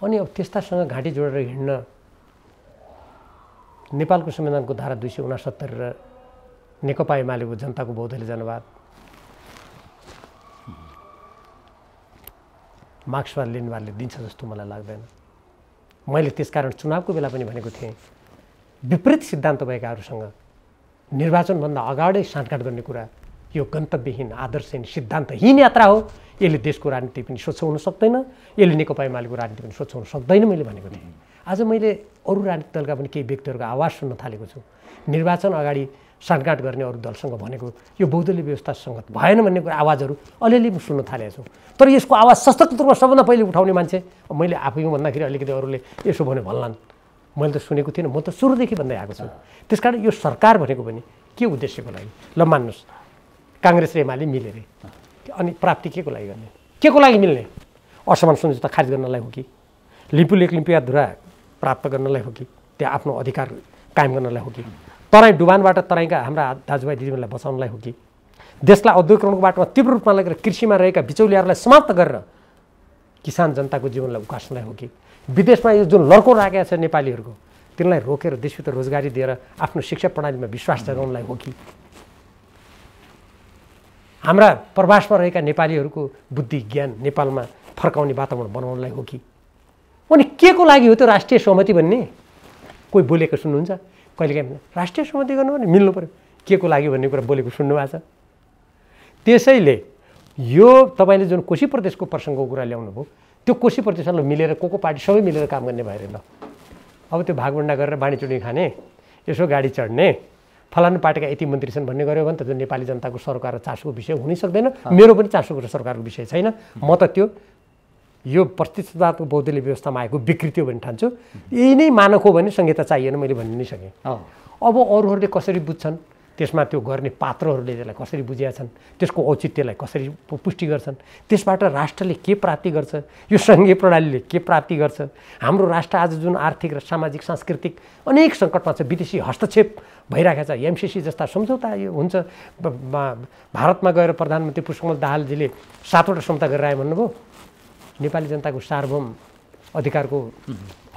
अनि अब त्यस्तासँग घाँटी जोडेर हिँड्न नेपालको संविधानको धारा 269 र नेकपा एमालेको जनताको बहुदलीय जनवाद, मार्क्सवाद लेनिनवादले दिन्छ जस्तो मलाई लाग्दैन। मैले त्यसकारण चुनावको बेला पनि भनेको थिएँ, विपरीत सिद्धान्त भएकाहरूसँग निर्वाचनभन्दा अगाडि साँठगाँठ गर्ने कुरा यो गन्तव्यहीन, आदर्शहीन, सिद्धान्तहीन यात्रा हो। यसले देशको राजनीति पनि स्वच्छ हुन सक्दैन, यसले नेकपा एमालेको राजनीति पनि स्वच्छ हुन सक्दैन मैले भनेको थिएँ। आज मैले अरू राजनीतिक दलका पनि केही व्यक्तिहरूको आवाज सुन्न थालेको छु। निर्वाचन अगाडि साँठगाँठ गर्ने अरू दलसँग भनेको यो बहुदलीय व्यवस्थासँग भएन भन्ने कुरा आवाजहरू अलिअलि सुन्न थालेको छु। तर यसको आवाज सशक्त रूपमा सबभन्दा पहिले उठाउने मान्छे मैले आफैमा भन्दाखेरि अलिकति अरूले यसो भने भन्लान्, मैले त सुनेको थिइनँ, म त सुरुदेखि भन्दै आएको छु। त्यसकारण यो सरकार भनेको पनि के उद्देश्यको लागि? ल मान्नुहोस् काङ्ग्रेस र एमाले मिलेर अनि प्राप्ति के को लागि गर्ने? के को लागि मिल्ने? असमान सम्झौता खारिज गर्नलाई हो कि लिम्पू लेक लिम्पिया धुरा प्राप्त गर्नलाई हो कि त्यहाँ आफ्नो अधिकार कायम गर्नलाई हो कि तराई डुबानबाट तराईका हाम्रा दाजुभाइ दिदीबहिनीलाई बचाउनलाई हो कि देशलाई औद्योगिकरणको बाटोमा तीव्र रूपमा लगेर कृषिमा रहेका बिचौलियाहरूलाई समाप्त गरेर किसान जनताको जीवनलाई उकास्नलाई हो कि विदेशमा यो जुन लड्को राखेको छ नेपालीहरूको तिनलाई रोकेर देशभित्र रोजगारी दिएर आफ्नो शिक्षा प्रणालीमा विश्वास जगाउनलाई हो कि हाम्रा प्रवासमा रहेका नेपालीहरूको बुद्धि ज्ञान नेपालमा फर्काउने वातावरण बनाउनलाई हो कि? अनि के को लागि हो त्यो राष्ट्रिय सहमति भन्ने? कोही बोलेको सुन्नुहुन्छ कहिलेकाहीँ? राष्ट्रिय सहमति गर्नु भने मिल्नु पर्यो, के को लागि भन्ने कुरा बोलेको सुन्नुभएको छ। त्यसैले यो तपाईँले जुन कोशी प्रदेशको प्रसङ्गको कुरा ल्याउनु भयो, त्यो कोशी प्रदेशलाई मिलेर को पार्टी सबै मिलेर काम गर्ने भएर ल अब त्यो भागभन्डा गरेर बाँडीचुँडी खाने, यसो गाडी चढ्ने, फलानु पार्टीका यति मन्त्री छन् भन्ने गऱ्यो भने त त्यो नेपाली जनताको सरकार र चासोको विषय हुनै सक्दैन। मेरो पनि चासोको र सरकारको विषय छैन। म त त्यो यो प्रतिस्पर्धात्मक बहुदलीय व्यवस्थामा आएको विकृति हो भने ठान्छु। यही नै मानक हो भने संहिता चाहिएन, मैले भन्न नै सकेँ। अब अरूहरूले कसरी बुझ्छन्, त्यसमा त्यो गर्ने पात्रहरूले त्यसलाई कसरी बुझेका छन्, त्यसको औचित्यलाई कसरी पुष्टि गर्छन्, त्यसबाट राष्ट्रले के प्राप्ति गर्छ, यो सङ्घीय प्रणालीले के प्राप्ति गर्छ, हाम्रो राष्ट्र आज जुन आर्थिक र सामाजिक सांस्कृतिक अनेक सङ्कटमा छ, विदेशी हस्तक्षेप भइरहेको छ, एमसिसी जस्ता सम्झौता यो हुन्छ। भारतमा गएर प्रधानमन्त्री पुष्पकमल दाहालजीले 7वटा सम्झौता गरेर आए भन्नुभयो। नेपाली जनताको सार्वभौम अधिकारको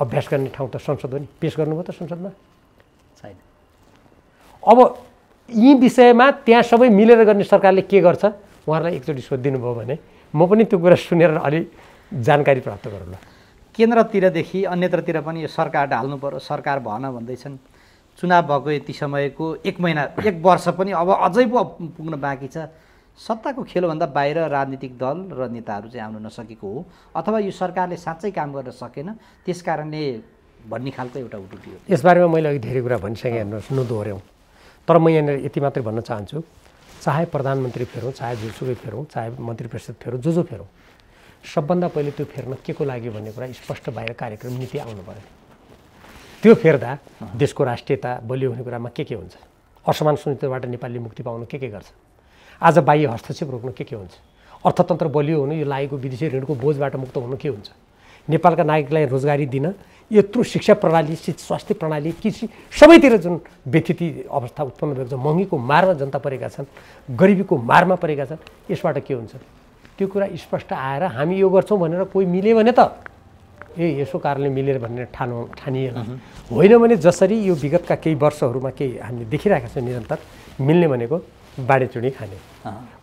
अभ्यास गर्ने ठाउँ त संसद हो नि, पेस गर्नुभयो त संसदमा छैन। अब यी विषयमा त्यहाँ सबै मिलेर गर्ने सरकारले के गर्छ उहाँहरूलाई एकचोटि सोधिदिनु भयो भने म पनि त्यो कुरा सुनेर अलि जानकारी प्राप्त गरौँला। केन्द्रतिरदेखि अन्यत्रतिर पनि यो सरकार ढाल्नु पर्यो, सरकार भन भन्दैछन्। चुनाव भएको यति समयको 1 महिना 1 वर्ष पनि अब अझै पो पुग्न बाँकी छ। सत्ताको खेलभन्दा बाहिर राजनीतिक दल र नेताहरू चाहिँ आउन नसकेको हो, अथवा यो सरकारले साँच्चै काम गर्न सकेन, त्यस कारणले भन्ने खालको एउटा उटुटी हो। यसबारेमा मैले अघि धेरै कुरा भनिसकेँ, हेर्नुहोस्, नदोहोऱ्यौँ। तर म यहाँनिर यति मात्रै भन्न चाहन्छु, चाहे प्रधानमन्त्री फेरौँ, चाहे जुनसुकै फेरौँ, चाहे मन्त्री परिषद फेरौँ, जो फेरौँ, सबभन्दा पहिले त्यो फेर्न के को लागि भन्ने कुरा स्पष्ट बाहिर कार्यक्रम नीति आउनु पर्यो। त्यो फेर्दा देशको राष्ट्रियता बलियो हुने कुरामा के हुन्छ, असमान सुनिश्चितबाट नेपालले मुक्ति पाउनु के गर्छ, आज बाह्य हस्तक्षेप रोक्नु के हुन्छ, अर्थतन्त्र बलियो हुनु, यो लागेको विदेशी ऋणको बोझबाट मुक्त हुनु के हुन्छ, नेपालका नागरिकलाई रोजगारी दिन, यत्रो शिक्षा प्रणाली, स्वास्थ्य प्रणाली, कृषि सबैतिर जुन व्यथिति अवस्था उत्पन्न भएको छ, महँगीको मारमा जनता परेका छन्, गरिबीको मारमा परेका छन्, यसबाट के हुन्छ त्यो कुरा स्पष्ट आएर हामी यो गर्छौँ भनेर कोही मिल्यो भने त यसो कारणले मिलेर भनेर ठानिएन। होइन भने जसरी यो विगतका केही वर्षहरूमा केही हामीले देखिरहेका छौँ निरन्तर, मिल्ने भनेको बाँडीचुँडी खाने,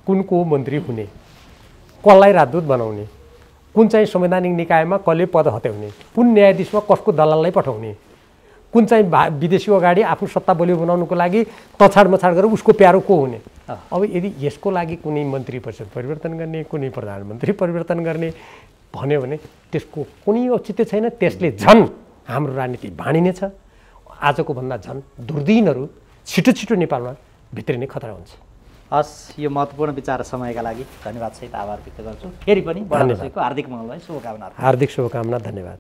कुन को मन्त्री हुने, कसलाई राजदूत बनाउने, कुन चाहिँ संवैधानिक निकायमा कसले पद हत्याउने, कुन न्यायाधीशमा कसको दलाललाई पठाउने, कुन चाहिँ विदेशी अगाडि आफ्नो सत्ता बलियो बनाउनुको लागि तछाड मछाड गरेर उसको प्यारो को हुने। अब यदि यसको लागि कुनै मन्त्री परिषद परिवर्तन गर्ने, कुनै प्रधानमन्त्री परिवर्तन गर्ने भन्यो भने त्यसको कुनै औचित्य छैन। त्यसले झन् हाम्रो राजनीति भाँडिनेछ। आजको भन्दा झन् दुर्दिनहरू छिटो छिटो नेपालमा भित्रिने खतरा हुन्छ। हस्, यो महत्त्वपूर्ण विचार समयका लागि धन्यवाद सहित आभार व्यक्त गर्छु। फेरि पनि बडा दशैँको हार्दिक मङ्गलमय शुभकामना। हार्दिक शुभकामना, धन्यवाद।